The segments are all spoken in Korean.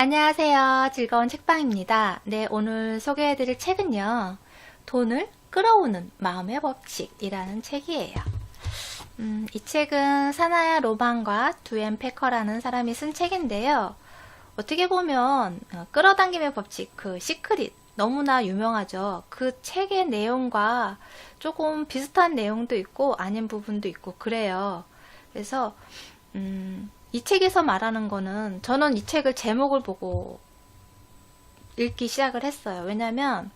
안녕하세요. 즐거운 책방입니다. 네, 오늘 소개해드릴 책은요. 돈을 끌어오는 마음의 법칙이라는 책이에요. 이 책은 사나야 로만과 두앤 패커라는 사람이 쓴 책인데요. 어떻게 보면 끌어당김의 법칙, 그 시크릿 너무나 유명하죠. 그 책의 내용과 조금 비슷한 내용도 있고 아닌 부분도 있고 그래요. 그래서 이 책에서 말하는 거는 저는 이 책을 제목을 보고 읽기 시작을 했어요. 왜냐면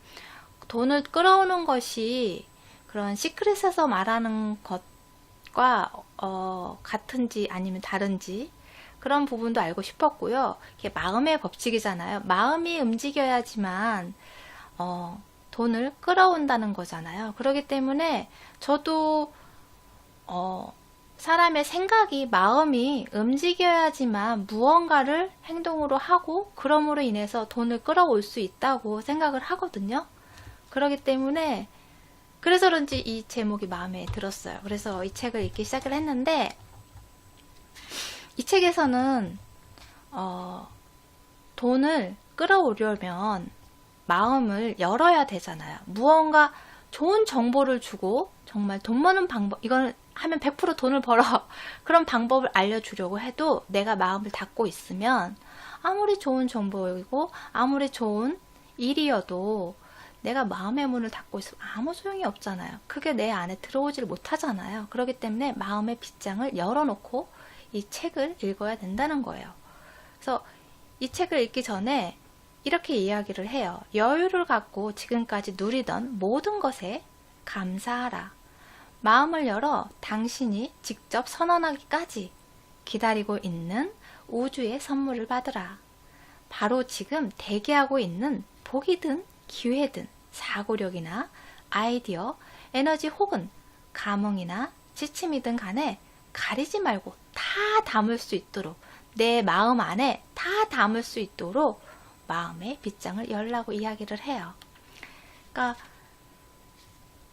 돈을 끌어오는 것이 그런 시크릿에서 말하는 것과 같은지 아니면 다른지 그런 부분도 알고 싶었고요. 이게 마음의 법칙이잖아요. 마음이 움직여야지만 돈을 끌어온다는 거잖아요. 그렇기 때문에 저도 사람의 생각이, 마음이 움직여야지만 무언가를 행동으로 하고 그럼으로 인해서 돈을 끌어올 수 있다고 생각을 하거든요. 그렇기 때문에 그래서 그런지 이 제목이 마음에 들었어요. 그래서 이 책을 읽기 시작을 했는데 이 책에서는 돈을 끌어오려면 마음을 열어야 되잖아요. 무언가 좋은 정보를 주고 정말 돈 버는 방법, 이건 하면 100% 돈을 벌어. 그런 방법을 알려주려고 해도 내가 마음을 닫고 있으면 아무리 좋은 정보이고 아무리 좋은 일이어도 내가 마음의 문을 닫고 있으면 아무 소용이 없잖아요. 그게 내 안에 들어오질 못하잖아요. 그렇기 때문에 마음의 빗장을 열어놓고 이 책을 읽어야 된다는 거예요. 그래서 이 책을 읽기 전에 이렇게 이야기를 해요. 여유를 갖고 지금까지 누리던 모든 것에 감사하라. 마음을 열어 당신이 직접 선언하기까지 기다리고 있는 우주의 선물을 받으라. 바로 지금 대기하고 있는 복이든 기회든 사고력이나 아이디어, 에너지 혹은 감흥이나 지침이든 간에 가리지 말고 다 담을 수 있도록 내 마음 안에 다 담을 수 있도록 마음의 빗장을 열라고 이야기를 해요. 그러니까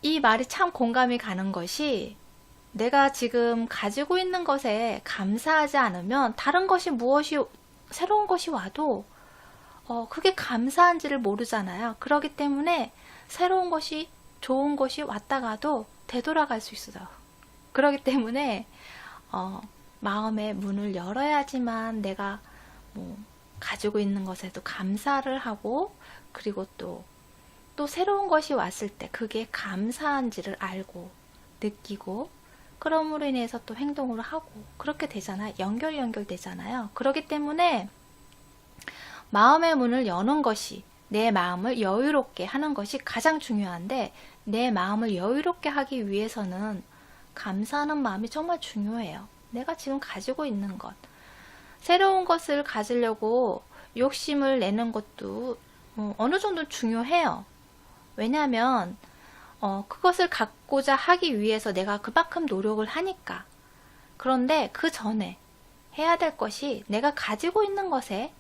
이 말이 참 공감이 가는 것이 내가 지금 가지고 있는 것에 감사하지 않으면 다른 것이 무엇이 새로운 것이 와도 그게 감사한지를 모르잖아요. 그렇기 때문에 새로운 것이 좋은 것이 왔다가도 되돌아갈 수 있어요. 그렇기 때문에 마음의 문을 열어야지만 내가 가지고 있는 것에도 감사를 하고 그리고 또 새로운 것이 왔을 때 그게 감사한지를 알고 느끼고 그럼으로 인해서 또 행동을 하고 그렇게 되잖아요. 연결되잖아요. 그렇기 때문에 마음의 문을 여는 것이 내 마음을 여유롭게 하는 것이 가장 중요한데 내 마음을 여유롭게 하기 위해서는 감사하는 마음이 정말 중요해요. 내가 지금 가지고 있는 것. 새로운 것을 가지려고 욕심을 내는 것도 어느 정도 중요해요. 왜냐하면 그것을 갖고자 하기 위해서 내가 그만큼 노력을 하니까. 그런데 그 전에 해야 될 것이 내가 가지고 있는 것에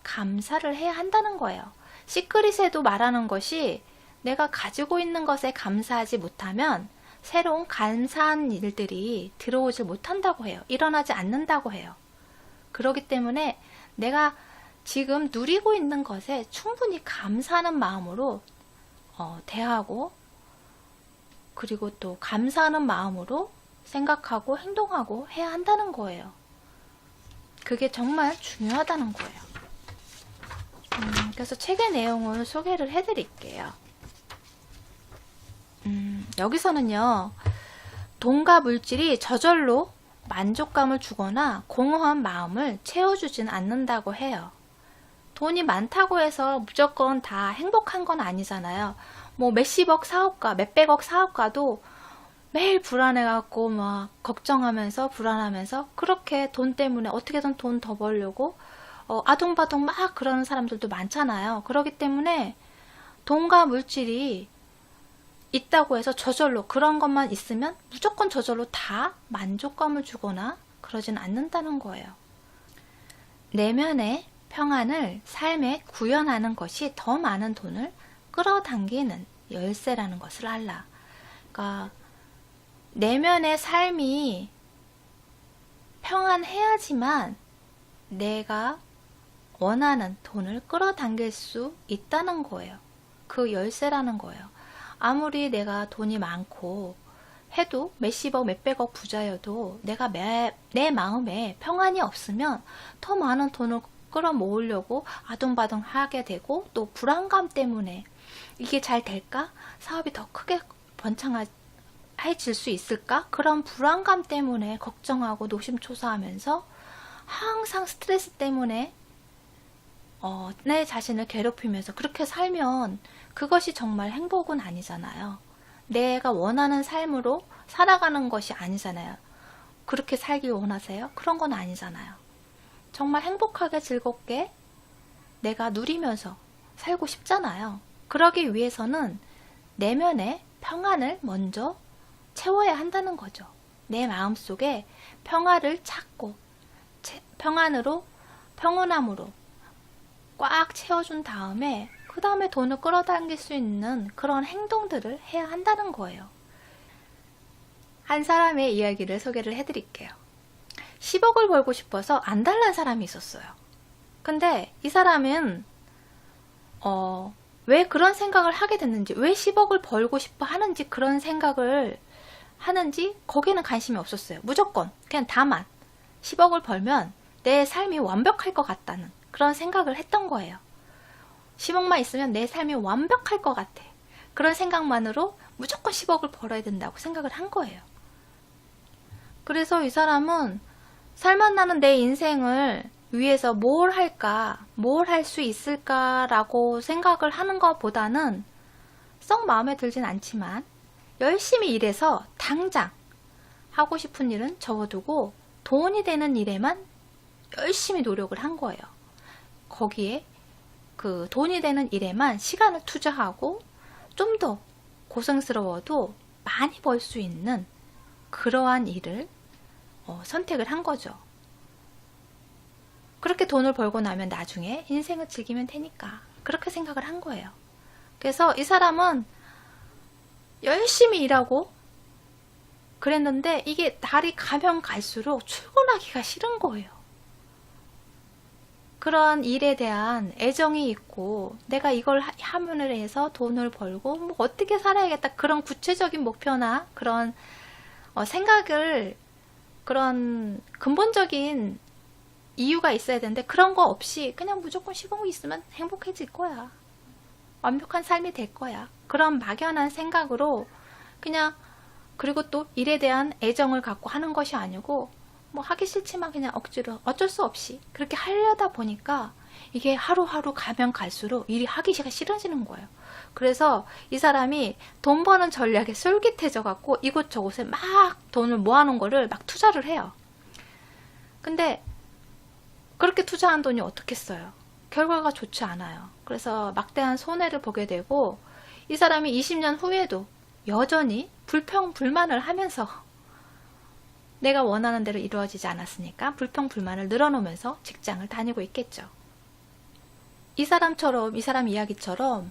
감사를 해야 한다는 거예요. 시크릿에도 말하는 것이 내가 가지고 있는 것에 감사하지 못하면 새로운 감사한 일들이 들어오질 못한다고 해요. 일어나지 않는다고 해요. 그렇기 때문에 내가 지금 누리고 있는 것에 충분히 감사하는 마음으로 대하고 그리고 또 감사하는 마음으로 생각하고 행동하고 해야 한다는 거예요. 그게 정말 중요하다는 거예요. 그래서 책의 내용을 소개를 해드릴게요. 여기서는요, 돈과 물질이 저절로 만족감을 주거나 공허한 마음을 채워주진 않는다고 해요. 돈이 많다고 해서 무조건 다 행복한 건 아니잖아요. 뭐 몇십억 사업가, 몇백억 사업가도 매일 불안해갖고 막 걱정하면서 불안하면서 그렇게 돈 때문에 어떻게든 돈 더 벌려고 아둥바둥 막 그러는 사람들도 많잖아요. 그렇기 때문에 돈과 물질이 있다고 해서 저절로 그런 것만 있으면 무조건 저절로 다 만족감을 주거나 그러진 않는다는 거예요. 내면의 평안을 삶에 구현하는 것이 더 많은 돈을 끌어당기는 열쇠라는 것을 알라. 그러니까 내면의 삶이 평안해야지만 내가 원하는 돈을 끌어당길 수 있다는 거예요. 그 열쇠라는 거예요. 아무리 내가 돈이 많고 해도 몇십억, 몇백억 부자여도 내가 내 마음에 평안이 없으면 더 많은 돈을 끌어모으려고 아둥바둥 하게 되고, 또 불안감 때문에 이게 잘 될까? 사업이 더 크게 번창해질 수 있을까? 그런 불안감 때문에 걱정하고 노심초사하면서 항상 스트레스 때문에 내 자신을 괴롭히면서 그렇게 살면 그것이 정말 행복은 아니잖아요. 내가 원하는 삶으로 살아가는 것이 아니잖아요. 그렇게 살길 원하세요? 그런 건 아니잖아요. 정말 행복하게 즐겁게 내가 누리면서 살고 싶잖아요. 그러기 위해서는 내면의 평안을 먼저 채워야 한다는 거죠. 내 마음속에 평화를 찾고 평온함으로 꽉 채워준 다음에 그 다음에 돈을 끌어당길 수 있는 그런 행동들을 해야 한다는 거예요. 한 사람의 이야기를 소개를 해드릴게요. 10억을 벌고 싶어서 안달난 사람이 있었어요. 근데 이 사람은 왜 그런 생각을 하게 됐는지, 왜 10억을 벌고 싶어 하는지, 그런 생각을 하는지 거기에는 관심이 없었어요. 무조건 그냥 다만 10억을 벌면 내 삶이 완벽할 것 같다는 그런 생각을 했던 거예요. 10억만 있으면 내 삶이 완벽할 것 같아. 그런 생각만으로 무조건 10억을 벌어야 된다고 생각을 한 거예요. 그래서 이 사람은 살맛나는 내 인생을 위해서 뭘 할까, 뭘 할 수 있을까라고 생각을 하는 것보다는 썩 마음에 들진 않지만 열심히 일해서 당장 하고 싶은 일은 접어두고 돈이 되는 일에만 열심히 노력을 한 거예요. 거기에 그 돈이 되는 일에만 시간을 투자하고 좀 더 고생스러워도 많이 벌 수 있는 그러한 일을 선택을 한 거죠. 그렇게 돈을 벌고 나면 나중에 인생을 즐기면 되니까 그렇게 생각을 한 거예요. 그래서 이 사람은 열심히 일하고 그랬는데 이게 날이 가면 갈수록 출근하기가 싫은 거예요. 그런 일에 대한 애정이 있고 내가 이걸 함으로 해서 돈을 벌고 뭐 어떻게 살아야겠다, 그런 구체적인 목표나 그런 생각을, 그런 근본적인 이유가 있어야 되는데 그런 거 없이 그냥 무조건 10억이 있으면 행복해질 거야, 완벽한 삶이 될 거야, 그런 막연한 생각으로 그냥, 그리고 또 일에 대한 애정을 갖고 하는 것이 아니고 뭐 하기 싫지만 그냥 억지로 어쩔 수 없이 그렇게 하려다 보니까 이게 하루하루 가면 갈수록 일이 하기가 싫어지는 거예요. 그래서 이 사람이 돈 버는 전략에 쫄깃해져 갖고 이곳저곳에 막 돈을 모아놓은 거를 막 투자를 해요. 근데 그렇게 투자한 돈이 어떻겠어요? 결과가 좋지 않아요. 그래서 막대한 손해를 보게 되고 이 사람이 20년 후에도 여전히 불평불만을 하면서 내가 원하는 대로 이루어지지 않았으니까 불평불만을 늘어놓으면서 직장을 다니고 있겠죠. 이 사람 이야기처럼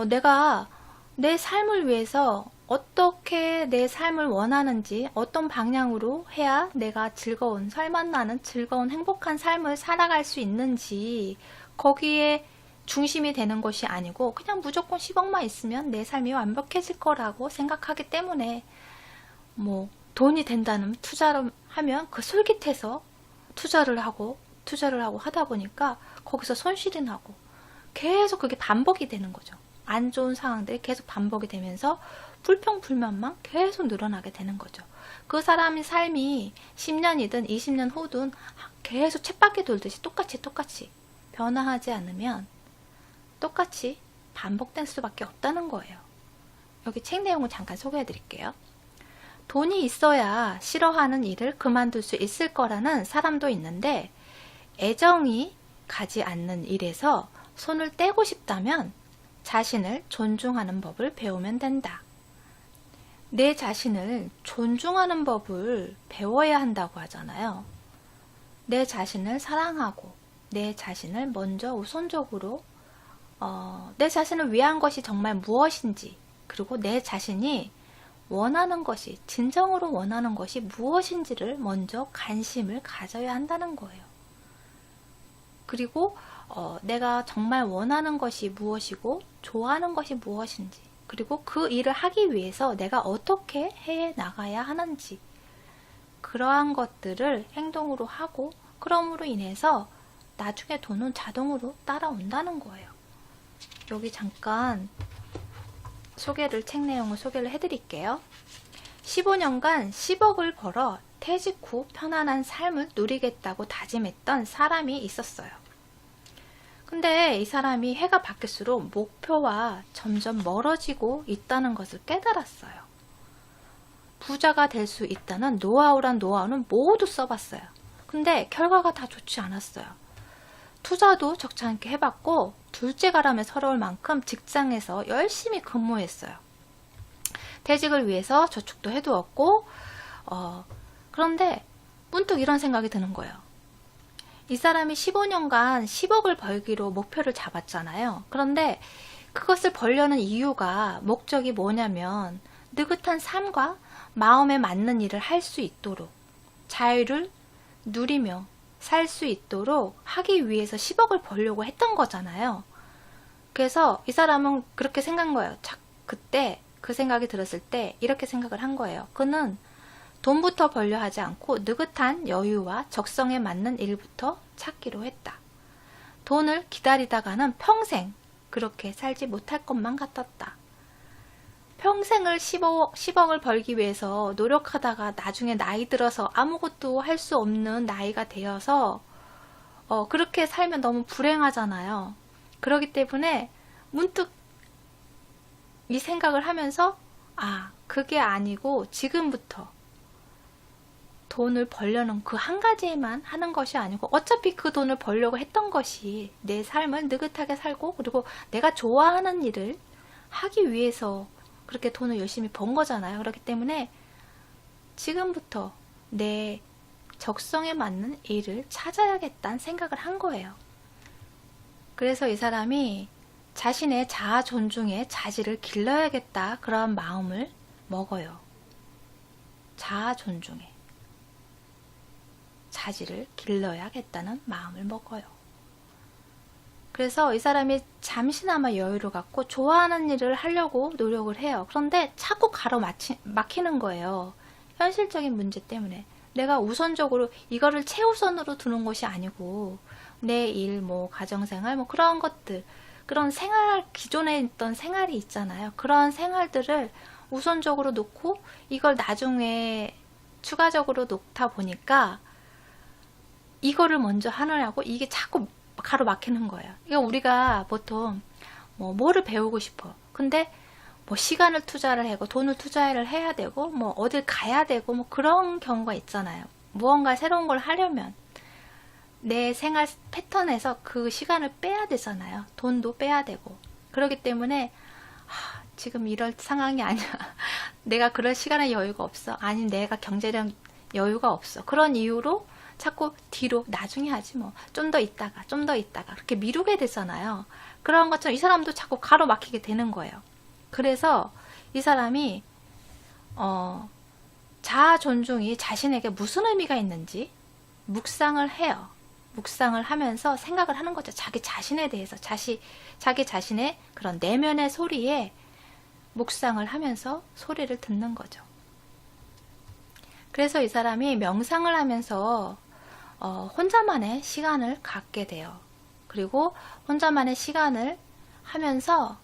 내가 내 삶을 위해서 어떻게 내 삶을 원하는지, 어떤 방향으로 해야 내가 즐거운, 살맛나는 즐거운 행복한 삶을 살아갈 수 있는지 거기에 중심이 되는 것이 아니고 그냥 무조건 10억만 있으면 내 삶이 완벽해질 거라고 생각하기 때문에 뭐 돈이 된다는 투자를 하면 그 솔깃해서 투자를 하고 하다 보니까 거기서 손실이 나고 계속 그게 반복이 되는 거죠. 안 좋은 상황들이 계속 반복이 되면서 불평불만만 계속 늘어나게 되는 거죠. 그 사람의 삶이 10년이든 20년 후든 계속 쳇바퀴 돌듯이 똑같이 변화하지 않으면 똑같이 반복될 수밖에 없다는 거예요. 여기 책 내용을 잠깐 소개해 드릴게요. 돈이 있어야 싫어하는 일을 그만둘 수 있을 거라는 사람도 있는데 애정이 가지 않는 일에서 손을 떼고 싶다면 자신을 존중하는 법을 배우면 된다. 내 자신을 존중하는 법을 배워야 한다고 하잖아요. 내 자신을 사랑하고 내 자신을 먼저 우선적으로 내 자신을 위한 것이 정말 무엇인지, 그리고 내 자신이 원하는 것이, 진정으로 원하는 것이 무엇인지를 먼저 관심을 가져야 한다는 거예요. 그리고 내가 정말 원하는 것이 무엇이고 좋아하는 것이 무엇인지, 그리고 그 일을 하기 위해서 내가 어떻게 해 나가야 하는지, 그러한 것들을 행동으로 하고, 그럼으로 인해서 나중에 돈은 자동으로 따라온다는 거예요. 여기 잠깐 책 내용을 소개를 해드릴게요. 15년간 10억을 벌어 퇴직 후 편안한 삶을 누리겠다고 다짐했던 사람이 있었어요. 근데 이 사람이 해가 바뀔수록 목표와 점점 멀어지고 있다는 것을 깨달았어요. 부자가 될 수 있다는 노하우는 모두 써봤어요. 근데 결과가 다 좋지 않았어요. 투자도 적지 않게 해봤고, 둘째 가람에 서러울 만큼 직장에서 열심히 근무했어요. 퇴직을 위해서 저축도 해두었고, 그런데 문득 이런 생각이 드는 거예요. 이 사람이 15년간 10억을 벌기로 목표를 잡았잖아요. 그런데 그것을 벌려는 이유가, 목적이 뭐냐면 느긋한 삶과 마음에 맞는 일을 할 수 있도록, 자유를 누리며 살 수 있도록 하기 위해서 10억을 벌려고 했던 거잖아요. 그래서 이 사람은 그렇게 생각한 거예요. 그때 그 생각이 들었을 때 이렇게 생각을 한 거예요. 그는 돈부터 벌려 하지 않고 느긋한 여유와 적성에 맞는 일부터 찾기로 했다. 돈을 기다리다가는 평생 그렇게 살지 못할 것만 같았다. 평생을 10억을 벌기 위해서 노력하다가 나중에 나이 들어서 아무것도 할 수 없는 나이가 되어서 그렇게 살면 너무 불행하잖아요. 그렇기 때문에 문득 이 생각을 하면서, 그게 아니고 지금부터 돈을 벌려는 그 한 가지만 하는 것이 아니고, 어차피 그 돈을 벌려고 했던 것이 내 삶을 느긋하게 살고, 그리고 내가 좋아하는 일을 하기 위해서 그렇게 돈을 열심히 번 거잖아요. 그렇기 때문에 지금부터 내 적성에 맞는 일을 찾아야겠다는 생각을 한 거예요. 그래서 이 사람이 자신의 자아 존중에 자질을 길러야겠다, 그런 마음을 먹어요. 자아 존중에 자질을 길러야겠다는 마음을 먹어요. 그래서 이 사람이 잠시나마 여유를 갖고 좋아하는 일을 하려고 노력을 해요. 그런데 자꾸 가로막히는 거예요. 현실적인 문제 때문에. 내가 우선적으로 이거를 최우선으로 두는 것이 아니고, 내 일, 가정생활, 그런 것들, 그런 생활, 기존에 있던 생활이 있잖아요. 그런 생활들을 우선적으로 놓고 이걸 나중에 추가적으로 놓다 보니까 이거를 먼저 하느라고 이게 자꾸 가로막히는 거예요. 그러니까 우리가 보통 뭐를 배우고 싶어. 근데 시간을 투자를 하고 돈을 투자를 해야 되고 어딜 가야 되고 그런 경우가 있잖아요. 무언가 새로운 걸 하려면 내 생활 패턴에서 그 시간을 빼야 되잖아요. 돈도 빼야 되고. 그렇기 때문에 지금 이럴 상황이 아니야. 내가 그럴 시간의 여유가 없어. 아니, 내가 경제적 여유가 없어. 그런 이유로 자꾸 뒤로 나중에 하지 좀 더 있다가 그렇게 미루게 되잖아요. 그런 것처럼 이 사람도 자꾸 가로막히게 되는 거예요. 그래서 이 사람이 자아 존중이 자신에게 무슨 의미가 있는지 묵상을 해요. 묵상을 하면서 생각을 하는 거죠. 자기 자신에 대해서, 자기 자신의 그런 내면의 소리에 묵상을 하면서 소리를 듣는 거죠. 그래서 이 사람이 명상을 하면서 혼자만의 시간을 갖게 돼요. 그리고 혼자만의 시간을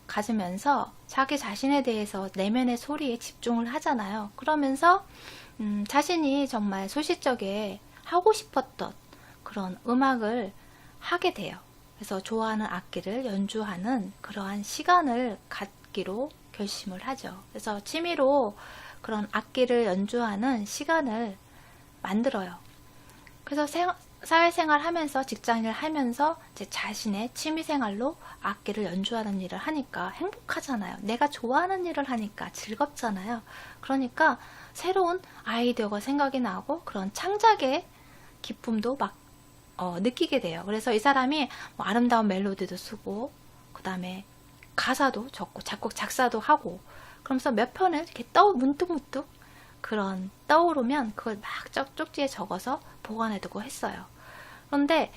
가지면서 자기 자신에 대해서 내면의 소리에 집중을 하잖아요. 그러면서 자신이 정말 소시적에 하고 싶었던 그런 음악을 하게 돼요. 그래서 좋아하는 악기를 연주하는 그러한 시간을 갖기로 결심을 하죠. 그래서 취미로 그런 악기를 연주하는 시간을 만들어요. 그래서 사회생활 하면서, 직장일을 하면서 이제 자신의 취미생활로 악기를 연주하는 일을 하니까 행복하잖아요. 내가 좋아하는 일을 하니까 즐겁잖아요. 그러니까 새로운 아이디어가 생각이 나고 그런 창작의 기쁨도 느끼게 돼요. 그래서 이 사람이 아름다운 멜로디도 쓰고, 그 다음에 가사도 적고, 작곡, 작사도 하고, 그러면서 몇 편을 이렇게 문득문득 그런 떠오르면 그걸 막 쪽지에 적어서 보관해두고 했어요. 그런데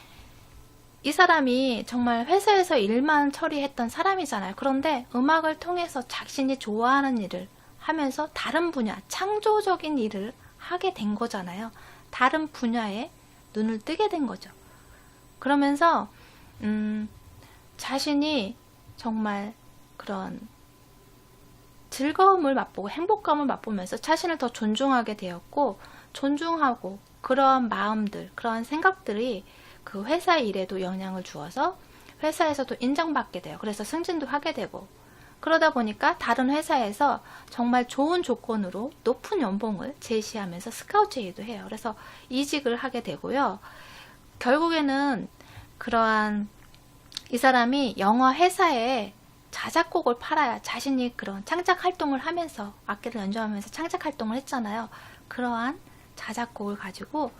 이 사람이 정말 회사에서 일만 처리했던 사람이잖아요. 그런데 음악을 통해서 자신이 좋아하는 일을 하면서 다른 분야, 창조적인 일을 하게 된 거잖아요. 다른 분야에 눈을 뜨게 된 거죠. 그러면서 자신이 정말 그런 즐거움을 맛보고 행복감을 맛보면서 자신을 더 존중하게 되었고, 존중하고 그러한 마음들, 그러한 생각들이 그 회사 일에도 영향을 주어서 회사에서도 인정받게 돼요. 그래서 승진도 하게 되고, 그러다 보니까 다른 회사에서 정말 좋은 조건으로 높은 연봉을 제시하면서 스카우트 제의도 해요. 그래서 이직을 하게 되고요. 결국에는 그러한 이 사람이 영화 회사에 자작곡을 팔아야 자신이 그런 창작 활동을 하면서 악기를 연주하면서 창작 활동을 했잖아요. 그러한 자작곡을 가지고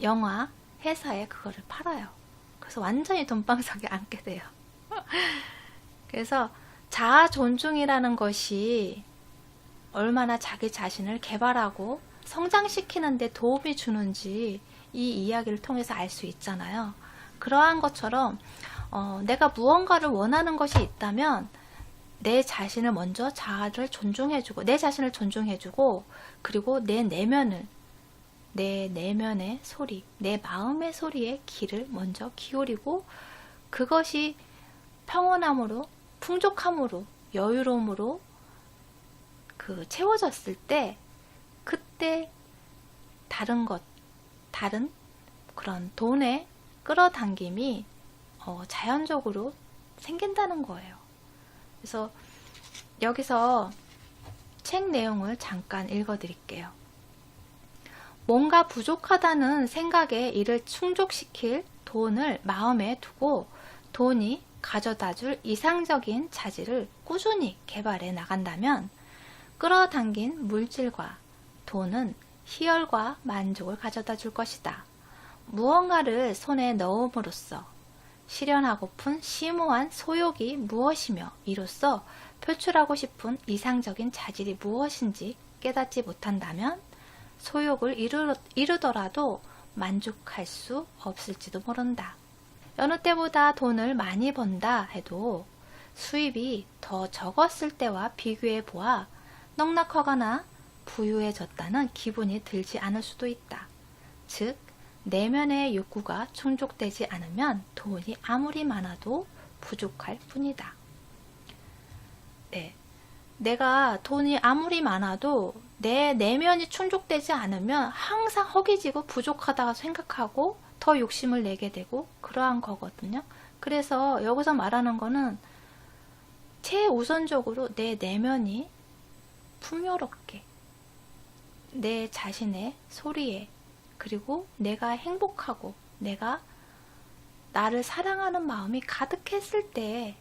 영화 회사에 그거를 팔아요. 그래서 완전히 돈방석에 앉게 돼요. 그래서 자아 존중이라는 것이 얼마나 자기 자신을 개발하고 성장시키는 데 도움이 주는지 이 이야기를 통해서 알 수 있잖아요. 그러한 것처럼 내가 무언가를 원하는 것이 있다면 내 자신을 먼저 자아를 존중해주고, 내 자신을 존중해주고, 그리고 내 내면의 소리, 내 마음의 소리에 귀를 먼저 기울이고, 그것이 평온함으로, 풍족함으로, 여유로움으로 채워졌을 때, 그때 다른 그런 돈의 끌어당김이 자연적으로 생긴다는 거예요. 그래서 여기서 책 내용을 잠깐 읽어드릴게요. 뭔가 부족하다는 생각에 이를 충족시킬 돈을 마음에 두고 돈이 가져다줄 이상적인 자질을 꾸준히 개발해 나간다면 끌어당긴 물질과 돈은 희열과 만족을 가져다 줄 것이다. 무언가를 손에 넣음으로써 실현하고픈 심오한 소욕이 무엇이며 이로써 표출하고 싶은 이상적인 자질이 무엇인지 깨닫지 못한다면 소욕을 이루더라도 만족할 수 없을지도 모른다. 여느 때보다 돈을 많이 번다 해도 수입이 더 적었을 때와 비교해 보아 넉넉하거나 부유해졌다는 기분이 들지 않을 수도 있다. 즉, 내면의 욕구가 충족되지 않으면 돈이 아무리 많아도 부족할 뿐이다. 네, 내가 돈이 아무리 많아도 내 내면이 충족되지 않으면 항상 허기지고 부족하다고 생각하고 더 욕심을 내게 되고 그러한 거거든요. 그래서 여기서 말하는 거는 최우선적으로 내 내면이 풍요롭게 내 자신의 소리에, 그리고 내가 행복하고 내가 나를 사랑하는 마음이 가득했을 때,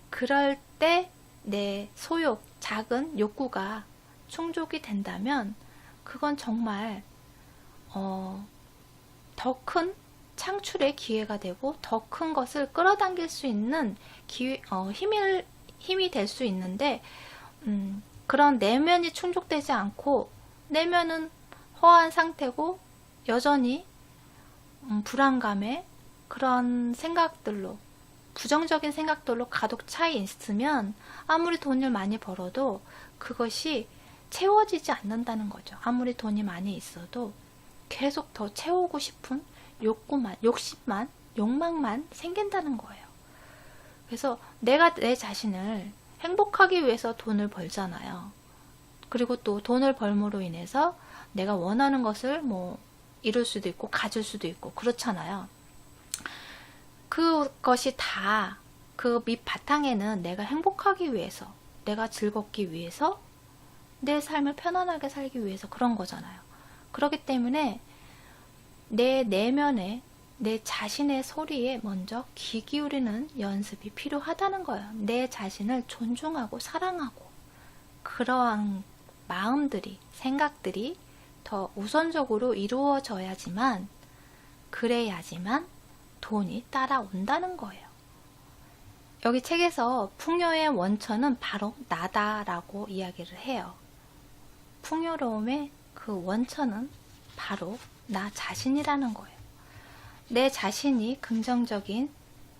그럴 때 내 소욕, 작은 욕구가 충족이 된다면 그건 정말 더 큰 창출의 기회가 되고 더 큰 것을 끌어당길 수 있는 힘이 될 수 있는데, 그런 내면이 충족되지 않고 내면은 허한 상태고 여전히 불안감에 그런 생각들로, 부정적인 생각들로 가득 차 있으면 아무리 돈을 많이 벌어도 그것이 채워지지 않는다는 거죠. 아무리 돈이 많이 있어도 계속 더 채우고 싶은 욕심만, 욕망만 생긴다는 거예요. 그래서 내가 내 자신을 행복하기 위해서 돈을 벌잖아요. 그리고 또 돈을 벌므로 인해서 내가 원하는 것을 이룰 수도 있고 가질 수도 있고 그렇잖아요. 그것이 다 그 밑바탕에는 내가 행복하기 위해서, 내가 즐겁기 위해서, 내 삶을 편안하게 살기 위해서 그런 거잖아요. 그렇기 때문에 내 내면에, 내 자신의 소리에 먼저 귀 기울이는 연습이 필요하다는 거예요. 내 자신을 존중하고 사랑하고 그러한 마음들이, 생각들이 더 우선적으로 이루어져야지만, 그래야지만 돈이 따라온다는 거예요. 여기 책에서 풍요의 원천은 바로 나다라고 이야기를 해요. 풍요로움의 그 원천은 바로 나 자신이라는 거예요. 내 자신이 긍정적인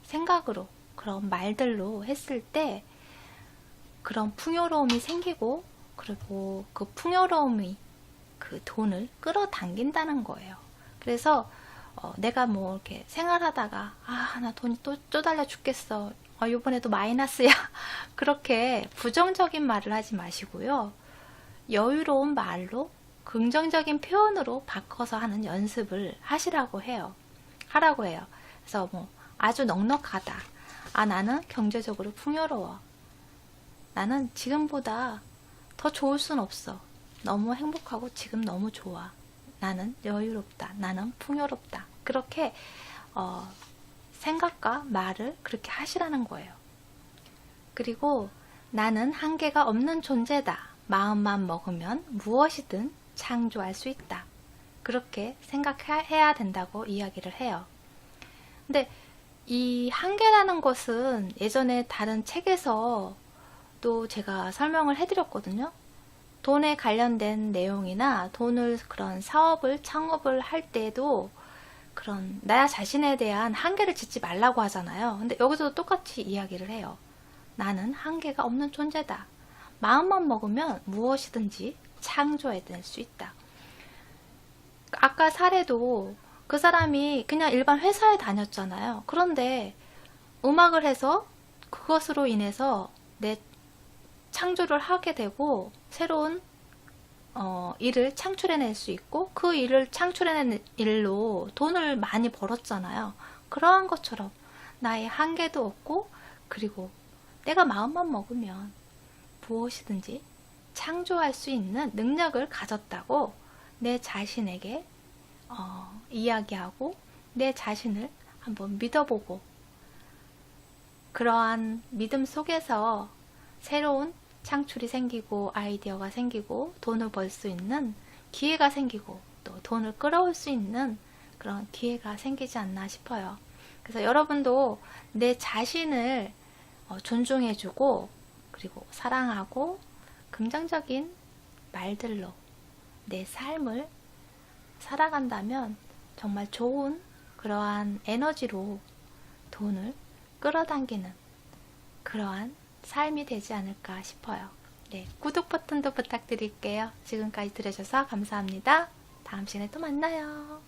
생각으로 그런 말들로 했을 때 그런 풍요로움이 생기고, 그리고 그 풍요로움이 그 돈을 끌어당긴다는 거예요. 그래서 내가 뭐 이렇게 생활하다가 나 돈이 또 쪼달려 죽겠어, 이번에도 마이너스야 그렇게 부정적인 말을 하지 마시고요. 여유로운 말로 긍정적인 표현으로 바꿔서 하는 연습을 하라고 해요. 그래서 뭐 아주 넉넉하다, 나는 경제적으로 풍요로워, 나는 지금보다 더 좋을 순 없어, 너무 행복하고 지금 너무 좋아, 나는 여유롭다, 나는 풍요롭다, 그렇게 생각과 말을 그렇게 하시라는 거예요. 그리고 나는 한계가 없는 존재다, 마음만 먹으면 무엇이든 창조할 수 있다, 그렇게 생각해야 된다고 이야기를 해요. 근데 이 한계라는 것은 예전에 다른 책에서 또 제가 설명을 해드렸거든요. 돈에 관련된 내용이나 돈을 그런 사업을 창업을 할 때도 그런 나 자신에 대한 한계를 짓지 말라고 하잖아요. 근데 여기서도 똑같이 이야기를 해요. 나는 한계가 없는 존재다, 마음만 먹으면 무엇이든지 창조해낼 수 있다. 아까 사례도 그 사람이 그냥 일반 회사에 다녔잖아요. 그런데 음악을 해서 그것으로 인해서 내 창조를 하게 되고 새로운 일을 창출해낼 수 있고, 그 일을 창출해낸 일로 돈을 많이 벌었잖아요. 그러한 것처럼 나의 한계도 없고, 그리고 내가 마음만 먹으면 무엇이든지 창조할 수 있는 능력을 가졌다고 내 자신에게 이야기하고, 내 자신을 한번 믿어보고, 그러한 믿음 속에서 새로운 창출이 생기고 아이디어가 생기고 돈을 벌 수 있는 기회가 생기고 또 돈을 끌어올 수 있는 그런 기회가 생기지 않나 싶어요. 그래서 여러분도 내 자신을 존중해주고, 그리고 사랑하고 긍정적인 말들로 내 삶을 살아간다면 정말 좋은 그러한 에너지로 돈을 끌어당기는 그러한 삶이 되지 않을까 싶어요. 네, 구독 버튼도 부탁드릴게요. 지금까지 들으셔서 감사합니다. 다음 시간에 또 만나요.